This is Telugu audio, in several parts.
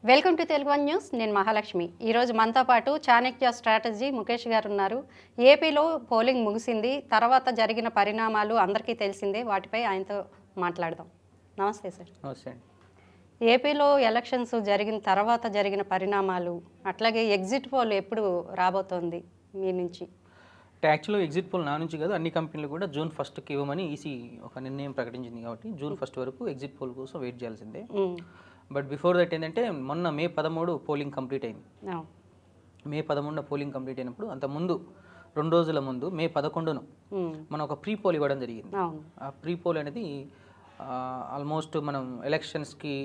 Welcome to Telugu one news. నేను మహాలక్ష్మి. ఈరోజు మనతో పాటు చాణక్య స్ట్రాటజీ ముఖేష్ గారు ఉన్నారు. ఏపీలో పోలింగ్ ముగిసింది, తర్వాత జరిగిన పరిణామాలు అందరికీ తెలిసిందే. వాటిపై ఆయనతో మాట్లాడదాం. నమస్తే సార్. నమస్తే. ఏపీలో ఎలక్షన్స్ జరిగిన తర్వాత జరిగిన పరిణామాలు, అట్లాగే ఎగ్జిట్ పోల్ ఎప్పుడు రాబోతోంది మీ నుంచి? యాక్చువల్గా ఎగ్జిట్ పోల్ నా నుంచి కాదు, అన్ని కంపెనీలు కూడా జూన్ 1కి ఇవ్వమని ఈసీ ఒక నిర్ణయం ప్రకటించింది. కాబట్టి జూన్ 1 వరకు ఎగ్జిట్ పోల్ కోసం వెయిట్ చేయాల్సిందే. బట్ బిఫోర్ దట్ ఏంటంటే మొన్న మే 13 పోలింగ్ కంప్లీట్ అయింది. మే 13 పోలింగ్ కంప్లీట్ అయినప్పుడు అంత ముందు 2 రోజుల ముందు మే 11ను మనం ఒక ప్రీ పోల్ ఇవ్వడం జరిగింది. ఆ ప్రీ పోల్ అనేది ఆల్మోస్ట్ మనం ఎలక్షన్స్కి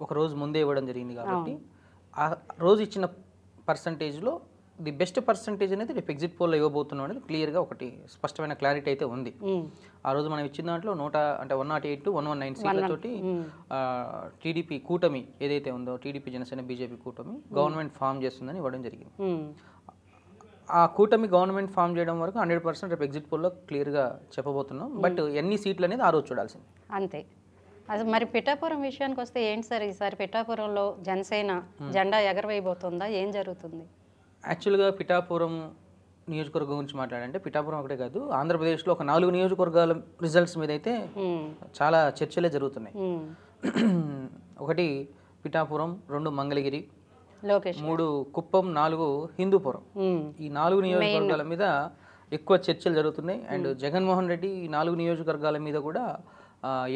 ఒక రోజు ముందే ఇవ్వడం జరిగింది. కాబట్టి ఆ రోజు ఇచ్చిన పర్సంటేజ్లో ది బెస్ట్ పర్సంటేజ్ అనేది రేపు ఎగ్జిట్ పోల్లో ఇవ్వబోతున్నాం అనేది క్లియర్గా ఒకటి స్పష్టమైన క్లారిటీ అయితే ఉంది. ఆ రోజు మనం ఇచ్చిన దాంట్లో 108 to 119 సీట్లతోటి టీడీపీ కూటమి ఏదైతే ఉందో, టీడీపీ జనసేన బీజేపీ కూటమి గవర్నమెంట్ ఫామ్ చేస్తుందని ఇవ్వడం జరిగింది. ఆ కూటమి గవర్నమెంట్ ఫామ్ చేయడం వరకు 100% రేపు ఎగ్జిట్ పోల్లో క్లియర్గా చెప్పబోతున్నాం. బట్ ఎన్ని సీట్లు అనేది ఆ రోజు చూడాల్సింది. అంతే. అది మరి పిఠాపురం విషయానికి వస్తే ఏంటి సార్, ఈసారి పిఠాపురంలో జనసేన జెండా ఎగరవేయబోతుందా? ఏం జరుగుతుంది? యాక్చువల్గా పిఠాపురం నియోజకవర్గం గురించి మాట్లాడంటే పిఠాపురం ఒకటే కాదు, ఆంధ్రప్రదేశ్లో ఒక 4 నియోజకవర్గాల రిజల్ట్స్ మీద అయితే చాలా చర్చలే జరుగుతున్నాయి. 1 పిఠాపురం, 2 మంగళగిరి, 3 కుప్పం, 4 హిందూపురం. ఈ 4 నియోజకవర్గాల మీద ఎక్కువ చర్చలు జరుగుతున్నాయి. అండ్ జగన్మోహన్ రెడ్డి ఈ 4 నియోజకవర్గాల మీద కూడా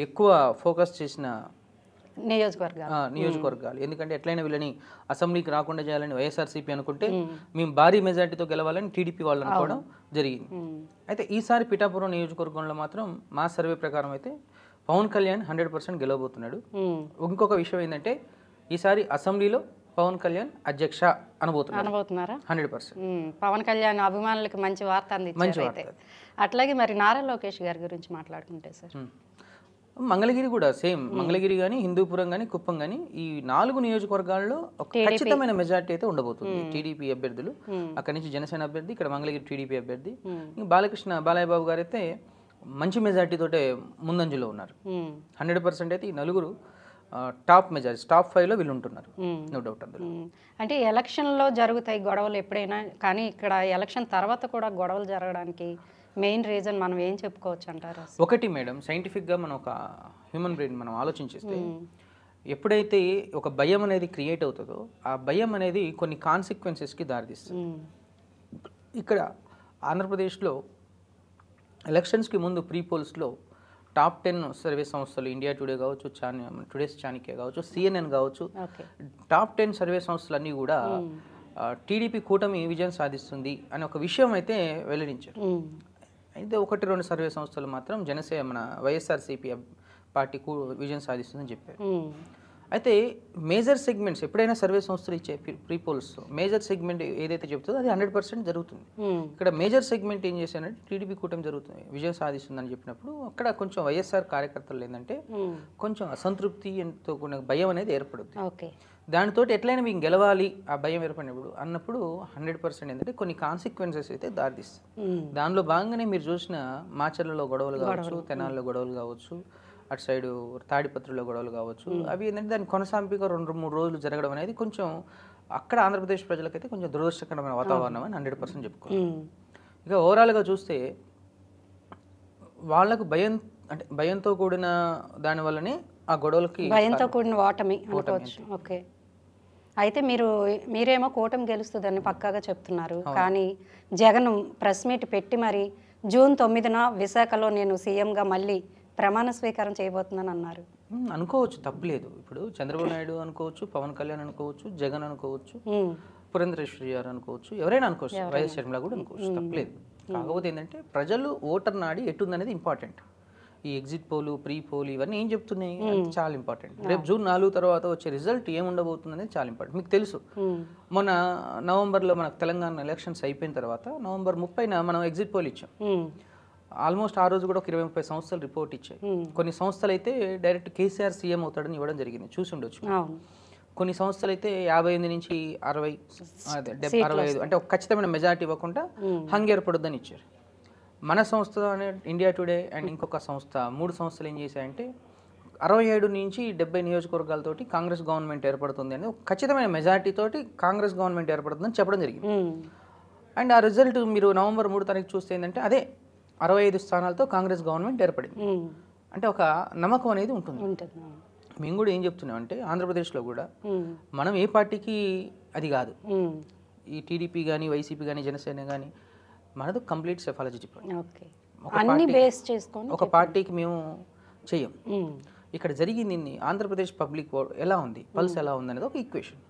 ఎక్కువ ఫోకస్ చేసిన నియోజకవర్గాలు. ఎందుకంటే ఎట్లయినా వీళ్ళని అసెంబ్లీకి రాకుండా చేయాలని వైఎస్ఆర్సీపీ అనుకుంటే మేము భారీ మెజార్టీతో గెలవాలని టీడీపీ వాళ్ళు అనుకోవడం జరిగింది. అయితే ఈసారి పిఠాపురం నియోజకవర్గంలో మాత్రం మా సర్వే ప్రకారం అయితే పవన్ కళ్యాణ్ 100% గెలవబోతున్నాడు. ఇంకొక విషయం ఏంటంటే ఈసారి అసెంబ్లీలో పవన్ కళ్యాణ్ అధ్యక్ష అనబోతున్నారా? 100%. పవన్ కళ్యాణ్ అభిమానులకు మంచి వార్త అందించారు. అట్లాగే మరి నారా లోకేష్ గారి గురించి మాట్లాడుకుంటే సార్, మంగళగిరి కూడా సేమ్. మంగళగిరి కానీ, హిందూపురం కానీ, కుప్పం కానీ ఈ 4 నియోజకవర్గాల్లో ఒక ఖచ్చితమైన మెజార్టీ అయితే ఉండబోతుంది. టీడీపీ అభ్యర్థులు, అక్కడి నుంచి జనసేన అభ్యర్థి, ఇక్కడ మంగళగిరి టీడీపీ అభ్యర్థి. బాలయ్య బాబు గారు అయితే మంచి మెజార్టీతోటే ముందంజలో ఉన్నారు. 100% అయితే ఈ 4 టాప్ మెజారిటీ, టాప్ 5లో వీళ్ళు ఉంటున్నారు. నో డౌట్ అందులో. అంటే ఎలక్షన్లో జరుగుతాయి గొడవలు ఎప్పుడైనా, కానీ ఇక్కడ ఎలక్షన్ తర్వాత కూడా గొడవలు జరగడానికి మెయిన్ రీజన్ మనం ఏం చెప్పుకోవచ్చు అంటారు? ఒకటి మేడం, సైంటిఫిక్గా మనం ఒక హ్యూమన్ బ్రెయిన్ మనం ఆలోచించేస్తే ఎప్పుడైతే ఒక భయం అనేది క్రియేట్ అవుతుందో ఆ భయం అనేది కొన్ని కాన్సిక్వెన్సెస్కి దారితీస్తుంది. ఇక్కడ ఆంధ్రప్రదేశ్లో ఎలక్షన్స్కి ముందు ప్రీ పోల్స్లో టాప్ 10 సర్వే సంస్థలు, ఇండియా టుడే కావచ్చు, టుడేస్ చాణక్య కావచ్చు, CNN కావచ్చు, టాప్ 10 సర్వే సంస్థలు అన్నీ కూడా టీడీపీ కూటమి విజయం సాధిస్తుంది అనే ఒక విషయం అయితే వెల్లడించారు. అయితే 1-2 సర్వే సంస్థలు మాత్రం జనసేన మన వైఎస్ఆర్సీపీ పార్టీ విజయం సాధిస్తుందని చెప్పారు. అయితే మేజర్ సెగ్మెంట్స్ ఎప్పుడైనా సర్వే సంస్థలు ఇచ్చే ప్రీ పోల్స్ మేజర్ సెగ్మెంట్ ఏదైతే చెప్తుందో అది 100% జరుగుతుంది. ఇక్కడ మేజర్ సెగ్మెంట్ ఏం చేశారంటే టీడీపీ కూటమి జరుగుతుంది, విజయం సాధిస్తుందని చెప్పినప్పుడు అక్కడ కొంచెం వైఎస్ఆర్ కార్యకర్తలు ఏంటంటే కొంచెం అసంతృప్తితో కూడిన భయం అనేది ఏర్పడుతుంది. దానితో ఎట్లయినా మీకు గెలవాలి ఆ భయం ఏర్పడినప్పుడు అన్నప్పుడు 100% ఏంటంటే కొన్ని కాన్సిక్వెన్సెస్ అయితే దారితీస్తుంది. దానిలో భాగంగానే మీరు చూసిన మాచర్లలో గొడవలు కావచ్చు, తెనాల్లో గొడవలు కావచ్చు, అటు సైడు తాడిపత్రిలో గొడవలు కావచ్చు, అవి ఏంటంటే దాని కొనసాంపిక 2-3 రోజులు జరగడం అనేది కొంచెం అక్కడ ఆంధ్రప్రదేశ్ ప్రజలకైతే కొంచెం దురదృష్టకరమైన వాతావరణం అని 100% చెప్పుకోవాలి. ఇక ఓవరాల్గా చూస్తే వాళ్ళకు భయంతో కూడిన దానివల్లనే ఆ గొడవలకి భయంతో కూడిన ఓటమి అనుకోవచ్చు. ఓకే. అయితే మీరేమో కూటమి గెలుస్తుందని పక్కాగా చెప్తున్నారు, కానీ జగన్ ప్రెస్ మీట్ పెట్టి మరి జూన్ 9న విశాఖలో నేను సీఎంగా మళ్ళీ ప్రమాణ స్వీకారం చేయబోతున్నాను అన్నారు. అనుకోవచ్చు, తప్పలేదు. ఇప్పుడు చంద్రబాబు నాయుడు అనుకోవచ్చు, పవన్ కళ్యాణ్ అనుకోవచ్చు, జగన్ అనుకోవచ్చు, పురంధరేశ్వరి గారు అనుకోవచ్చు, ఎవరైనా అనుకోవచ్చు, వైఎస్ షర్మిల కూడా అనుకోవచ్చు, తప్పలేదు. కాకపోతే ఏంటంటే ప్రజలు ఓటర్ నాడి ఎట్టుందనేది ఇంపార్టెంట్. ఈ ఎగ్జిట్ పోలు, ప్రీ పోలు ఇవన్నీ ఏం చెప్తున్నాయి చాలా ఇంపార్టెంట్. రేపు జూన్ 4 తర్వాత వచ్చే రిజల్ట్ ఏముండబోతుంది అనేది చాలా ఇంపార్టెంట్. మీకు తెలుసు మొన్న నవంబర్లో మనకు తెలంగాణ ఎలక్షన్స్ అయిపోయిన తర్వాత నవంబర్ 30న మనం ఎగ్జిట్ పోల్ ఇచ్చాం. ఆల్మోస్ట్ ఆ రోజు కూడా ఒక 20-30 సంస్థలు రిపోర్ట్ ఇచ్చాయి. కొన్ని సంస్థలు అయితే డైరెక్ట్ కేసీఆర్ సీఎం అవుతాడని ఇవ్వడం జరిగింది, చూసి ఉండొచ్చు. కొన్ని సంస్థలు అయితే 58 నుంచి 60, 65 అంటే ఒక ఖచ్చితమైన మెజారిటీ ఇవ్వకుండా హంగ్ ఏర్పడొద్దని ఇచ్చారు. మన సంస్థ ఇండియా టుడే అండ్ ఇంకొక సంస్థ 3 సంస్థలు ఏం చేశాయంటే 67 నుంచి 70 నియోజకవర్గాలతోటి కాంగ్రెస్ గవర్నమెంట్ ఏర్పడుతుంది అని ఒక ఖచ్చితమైన మెజారిటీ తోటి కాంగ్రెస్ గవర్నమెంట్ ఏర్పడుతుందని చెప్పడం జరిగింది. అండ్ ఆ రిజల్ట్ మీరు నవంబర్ 3 తారీఖు చూస్తే ఏంటంటే అదే 65 స్థానాలతో కాంగ్రెస్ గవర్నమెంట్ ఏర్పడింది. అంటే ఒక నమ్మకం అనేది ఉంటుంది. మేము కూడా ఏం చెప్తున్నాం అంటే ఆంధ్రప్రదేశ్లో కూడా మనం ఏ పార్టీకి అది కాదు, ఈ టీడీపీ కానీ వైసీపీ కానీ జనసేన కానీ మనది కంప్లీట్ సెఫాలజీ. ఒక పార్టీకి మేము చెయ్యం. ఇక్కడ జరిగింది ఆంధ్రప్రదేశ్ పబ్లిక్ ఎలా ఉంది, పల్స్ ఎలా ఉంది అనేది ఒక ఈక్వేషన్.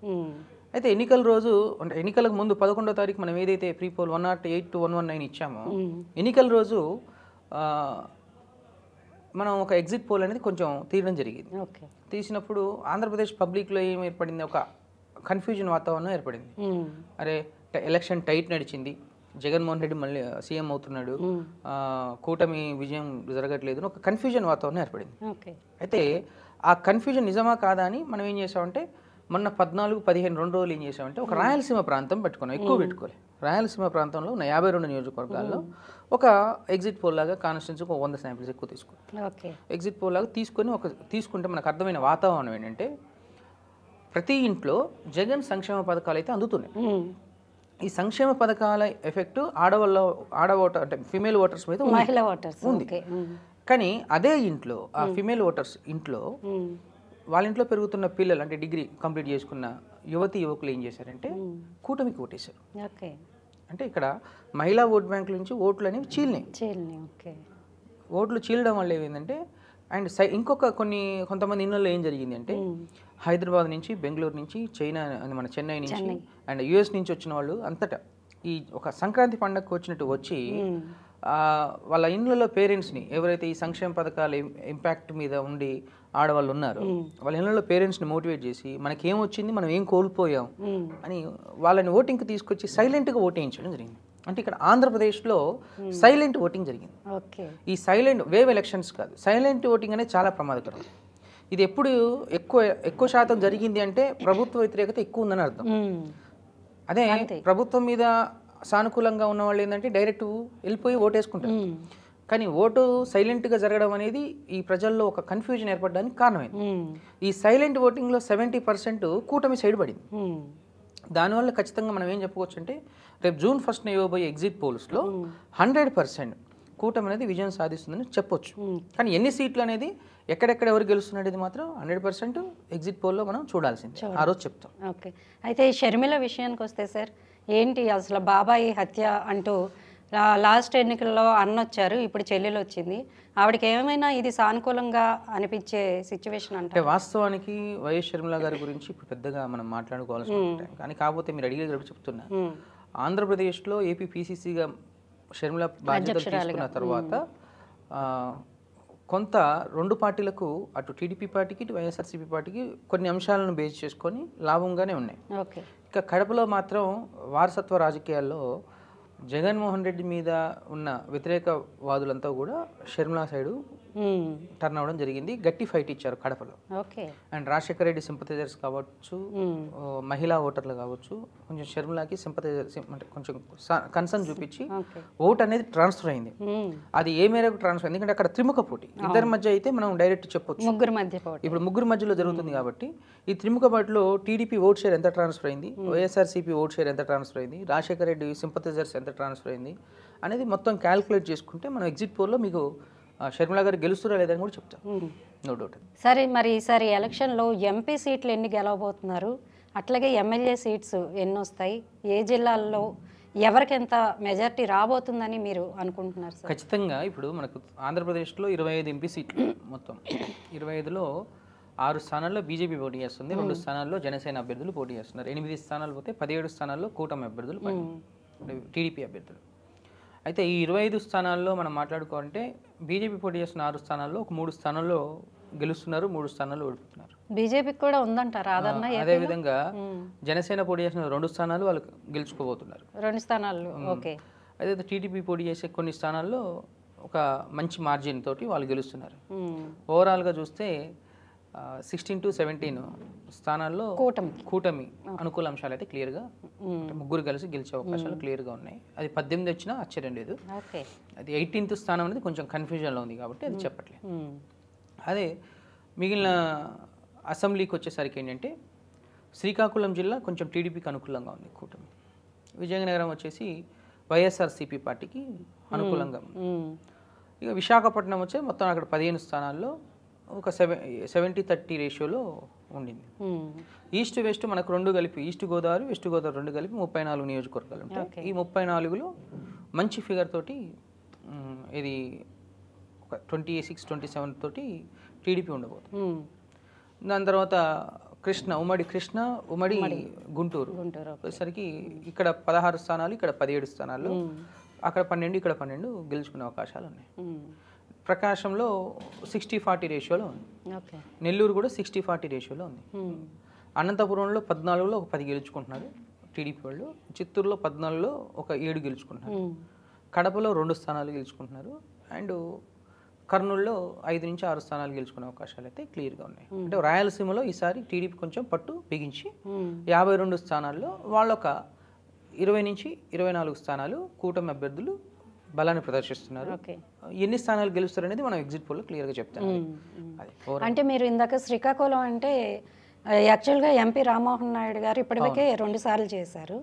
అయితే ఎన్నికల రోజు అంటే ఎన్నికలకు ముందు 11వ తారీఖు మనం ఏదైతే ప్రీ పోల్ 108 to 119 ఇచ్చామో ఎన్నికల రోజు మనం ఒక ఎగ్జిట్ పోల్ అనేది కొంచెం తీయడం జరిగింది. తీసినప్పుడు ఆంధ్రప్రదేశ్ పబ్లిక్లో ఏం ఏర్పడింది, ఒక కన్ఫ్యూజన్ వాతావరణం ఏర్పడింది. అరే ఎలక్షన్ టైట్ నడిచింది, జగన్మోహన్ రెడ్డి మళ్ళీ సీఎం అవుతున్నాడు, కూటమి విజయం జరగట్లేదు, ఒక కన్ఫ్యూజన్ వాతావరణం ఏర్పడింది. అయితే ఆ కన్ఫ్యూజన్ నిజమా కాదా అని మనం ఏం చేసామంటే మొన్న 14, 15 2 రోజులు ఏం చేసామంటే ఒక రాయలసీమ ప్రాంతం పెట్టుకున్నాం, ఎక్కువ పెట్టుకోవాలి. రాయలసీమ ప్రాంతంలో ఉన్న 52 నియోజకవర్గాల్లో ఒక ఎగ్జిట్ పోల్ లాగా కాన్స్టిట్యూన్సీకి 100 శాంపిల్స్ ఎక్కువ తీసుకున్నాం. ఎగ్జిట్ పోల్ లాగా తీసుకుంటే మనకు అర్థమైన వాతావరణం ఏంటంటే ప్రతి ఇంట్లో జగన్ సంక్షేమ పథకాలు అయితే అందుతున్నాయి. ఈ సంక్షేమ పథకాల ఎఫెక్ట్ ఆడఓటర్ అంటే ఫిమేల్ ఓటర్స్ మీద ఉంది. కానీ అదే ఇంట్లో ఆ ఫిమేల్ ఓటర్స్ ఇంట్లో వాళ్ళ ఇంట్లో పెరుగుతున్న పిల్లలు అంటే డిగ్రీ కంప్లీట్ చేసుకున్న యువకులు ఏం చేశారంటే కూటమికి ఓటేశారు. అంటే ఇక్కడ మహిళా ఓట్ బ్యాంకుల నుంచి ఓట్లు అనేవి చీలినాయి. ఓట్లు చీలడం వల్ల ఏమైందంటే అండ్ ఇంకొక కొంతమంది ఇళ్ళల్లో ఏం జరిగింది అంటే హైదరాబాద్ నుంచి, బెంగళూరు నుంచి, మన చెన్నై నుంచి అండ్ యుఎస్ నుంచి వచ్చిన వాళ్ళు అంతటా ఈ ఒక సంక్రాంతి పండగకు వచ్చినట్టు వచ్చి వాళ్ళ ఇళ్ళలో పేరెంట్స్ని ఎవరైతే ఈ సంక్షేమ పథకాల ఇంపాక్ట్ మీద ఉండి ఆడవాళ్ళు ఉన్నారో వాళ్ళ ఇళ్ళలో పేరెంట్స్ని మోటివేట్ చేసి మనకేం వచ్చింది, మనం ఏం కోల్పోయాం అని వాళ్ళని ఓటింగ్కి తీసుకొచ్చి సైలెంట్గా ఓటేయించడం జరిగింది. అంటే ఇక్కడ ఆంధ్రప్రదేశ్లో సైలెంట్ ఓటింగ్ జరిగింది. ఈ సైలెంట్ వేవ్ ఎలక్షన్స్ కాదు, సైలెంట్ ఓటింగ్ అనేది చాలా ప్రమాదకరం. ఇది ఎప్పుడు ఎక్కువ శాతం జరిగింది అంటే ప్రభుత్వ వ్యతిరేకత ఎక్కువ ఉందని అర్థం. అదే ప్రభుత్వం మీద సానుకూలంగా ఉన్న వాళ్ళు ఏంటంటే డైరెక్ట్ వెళ్ళిపోయి ఓటేసుకుంటారు. కానీ ఓటు సైలెంట్గా జరగడం అనేది ఈ ప్రజల్లో ఒక కన్ఫ్యూజన్ ఏర్పడడానికి కారణమైంది. ఈ సైలెంట్ ఓటింగ్లో 70% కూటమి సైడ్ పడింది. దానివల్ల ఖచ్చితంగా మనం ఏం చెప్పుకోవచ్చు అంటే రేపు June 1st ఇవ్వబోయే ఎగ్జిట్ పోల్స్లో 100% కూటమి అనేది విజయం సాధిస్తుందని చెప్పొచ్చు. కానీ ఎన్ని సీట్లు అనేది ఎక్కడెక్కడ ఎవరు గెలుస్తున్నది మాత్రం 100% ఎగ్జిట్ పోల్లో మనం చూడాల్సింది, ఆ రోజు చెప్తాం. ఓకే. అయితే షర్మిల విషయానికి వస్తే సార్ ఏంటి అసలు బాబాయి హత్య అంటూ లాస్ట్ ఎన్నికల్లో అన్నొచ్చారు, ఇప్పుడు చెల్లెలు వచ్చింది, ఆవిడకి ఏమైనా ఇది సానుకూలంగా అనిపించే సిచ్యువేషన్ అంటే? వాస్తవానికి వైఎస్ షర్మిల గారి గురించి ఇప్పుడు పెద్దగా మనం మాట్లాడుకోవాల్సి ఉంటుంది. కానీ కాకపోతే మీరు అడిగే చెప్తున్నా, ఆంధ్రప్రదేశ్లో ఏపీ పీసీసీగా షర్మిల బాధ్యతలు తీసుకున్న తర్వాత కొంత రెండు పార్టీలకు అటు టీడీపీ పార్టీకి ఇటు వైఎస్ఆర్సీపీ పార్టీకి కొన్ని అంశాలను బేస్ చేసుకొని లాభంగానే ఉన్నాయి. ఇక కడపలో మాత్రం వారసత్వ రాజకీయాల్లో జగన్మోహన్ రెడ్డి మీద ఉన్న వ్యతిరేక వాదులంతా కూడా షర్మిల సైడు టర్న్ అవ్వడం జరిగింది. గట్టి ఫైట్ ఇచ్చారు కడపలో. అండ్ రాజశేఖర రెడ్డి సింపథైజర్స్ కావచ్చు, మహిళా ఓటర్లు కావచ్చు, కొంచెం షర్మిలకి సింపథైజర్స్ అంటే కొంచెం కన్సర్న్ చూపించి ఓట్ అనేది ట్రాన్స్ఫర్ అయింది. అది ఏ మేరకు ట్రాన్స్ఫర్, ఎందుకంటే అక్కడ త్రిముఖ పోటీ ఇద్దరి మధ్య అయితే మనం డైరెక్ట్ చెప్పొచ్చు, ఇప్పుడు ముగ్గురు మధ్యలో జరుగుతుంది కాబట్టి ఈ త్రిముఖ పోటీలో టీడీపీ ఓట్ షేర్ ఎంత ట్రాన్స్ఫర్ అయింది, వైఎస్ఆర్సీపీ ఓట్ షేర్ ఎంత ట్రాన్స్ఫర్ అయింది, రాజశేఖర రెడ్డి సింపథైజర్స్ ఎంత ట్రాన్స్ఫర్ అయింది అనేది మొత్తం క్యాల్కులేట్ చేసుకుంటే మనం ఎగ్జిట్ పోల్లో మీకు షర్మిల గారు గెలుస్తురా లేదని కూడా చెప్తాం, నో డౌట్. సరే, మరి ఈసారి ఎలక్షన్లో ఎంపీ సీట్లు ఎన్ని గెలవబోతున్నారు, అట్లాగే ఎమ్మెల్యే సీట్స్ ఎన్ని వస్తాయి, ఏ జిల్లాల్లో ఎవరికి ఎంత మెజారిటీ రాబోతుందని మీరు అనుకుంటున్నారు సార్? ఖచ్చితంగా ఇప్పుడు మనకు ఆంధ్రప్రదేశ్లో 25 ఎంపీ సీట్లు, మొత్తం 25లో 6 స్థానాల్లో బీజేపీ పోటీ చేస్తుంది, 2 స్థానాల్లో జనసేన అభ్యర్థులు పోటీ చేస్తున్నారు, 8 స్థానాలు పోతే 17 స్థానాల్లో కూటమి అభ్యర్థులు, టీడీపీ అభ్యర్థులు. అయితే ఈ 25 స్థానాల్లో మనం మాట్లాడుకోవాలంటే బీజేపీ పోటీ చేస్తున్న 6 స్థానాల్లో ఒక 3 స్థానాల్లో గెలుస్తున్నారు, 3 స్థానాల్లో ఓడిపోతున్నారు. బీజేపీకి కూడా ఉందంటారు ఆదరణ. అదేవిధంగా జనసేన పోటీ చేసిన 2 స్థానాలు వాళ్ళు గెలుచుకోబోతున్నారు, 2 స్థానాలు. ఓకే. అదే టీడీపీ పోటీ చేసే కొన్ని స్థానాల్లో ఒక మంచి మార్జిన్ తోటి వాళ్ళు గెలుస్తున్నారు. ఓవరాల్గా చూస్తే 16 to 17 స్థానాల్లో కూటమి అనుకూల అంశాలు అయితే క్లియర్గా, ముగ్గురు కలిసి గెలిచే అవకాశాలు క్లియర్గా ఉన్నాయి. అది 18 వచ్చినా ఆశ్చర్యం లేదు. అది 18th స్థానం అనేది కొంచెం కన్ఫ్యూజన్లో ఉంది కాబట్టి అది చెప్పట్లేదు. అదే మిగిలిన అసెంబ్లీకి వచ్చేసరికి ఏంటంటే శ్రీకాకుళం జిల్లా కొంచెం టీడీపీకి అనుకూలంగా ఉంది కూటమి. విజయనగరం వచ్చేసి వైఎస్ఆర్సీపీ పార్టీకి అనుకూలంగా ఉంది. ఇక విశాఖపట్నం వచ్చే మొత్తం అక్కడ 15 స్థానాల్లో ఒక 70-30 రేషియోలో ఉండింది. ఈస్ట్ వెస్ట్ మనకు రెండు కలిపి ఈస్ట్ గోదావరి వెస్ట్ గోదావరి రెండు కలిపి 34 నియోజకవర్గాలు ఉంటాయి. ఈ 34లో మంచి ఫిగర్ తోటి ఇది ఒక 26-27 తోటి టీడీపీ ఉండబోతుంది. దాని తర్వాత ఉమ్మడి గుంటూరు వచ్చేసరికి ఇక్కడ 16 స్థానాలు, ఇక్కడ 17 స్థానాల్లో, అక్కడ 12 ఇక్కడ 12 గెలుచుకునే అవకాశాలు ఉన్నాయి. ప్రకాశంలో 60-40 రేషియోలో ఉంది. నెల్లూరు కూడా 60-40 రేషియోలో ఉంది. అనంతపురంలో 14లో ఒక 10 గెలుచుకుంటున్నారు టీడీపీ వాళ్ళు. చిత్తూరులో 14లో ఒక 7 గెలుచుకుంటున్నారు. కడపలో 2 స్థానాలు గెలుచుకుంటున్నారు. అండ్ కర్నూలులో 5-6 స్థానాలు గెలుచుకునే అవకాశాలు అయితే క్లియర్గా ఉన్నాయి. అంటే రాయలసీమలో ఈసారి టీడీపీ కొంచెం పట్టు బిగించి 52 స్థానాల్లో వాళ్ళొక 20-24 స్థానాలు కూటమి అభ్యర్థులు బలాన్ని ప్రదర్శిస్తున్నారు. ఎన్ని స్థానాలు గెలుస్తారు అనేది మనం ఎగ్జిట్ పోల్లో క్లియర్గా చెప్తాం. అంటే మీరు ఇందాక శ్రీకాకుళం అంటే యాక్చువల్గా ఎంపీ రామ్మోహన్ నాయుడు గారు ఇప్పటివరకే 2 సార్లు చేశారు.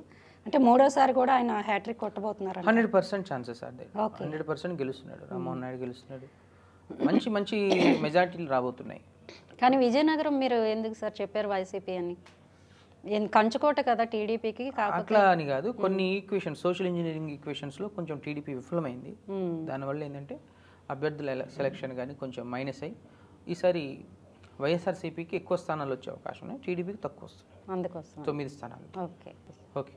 అంటే 3వసారి కూడా ఆయన హ్యాట్రిక్ కొట్టబోతున్నారు. 100% ఛాన్సెస్ అదే. 100% గెలుస్తున్నాడు రామ్మోహన్ నాయుడు, గెలుస్తున్నాడు. మంచి మెజార్టీలు రాబోతున్నాయి. కానీ విజయనగరం మీరు ఎందుకు సార్ చెప్పారు వైసీపీ అని? కంచుకోట కదా టీడీపీకి. అట్లా అని కాదు, కొన్ని ఈక్వేషన్స్, సోషల్ ఇంజనీరింగ్ ఈక్వేషన్స్లో కొంచెం టీడీపీ విఫలమైంది. దానివల్ల ఏంటంటే అభ్యర్థుల సెలక్షన్ కానీ కొంచెం మైనస్ అయ్యి ఈసారి వైఎస్ఆర్సీపీకి ఎక్కువ స్థానాలు వచ్చే అవకాశం ఉన్నాయి, టీడీపీకి తక్కువ వస్తుంది. అందుకోసం 9 స్థానాలు. ఓకే.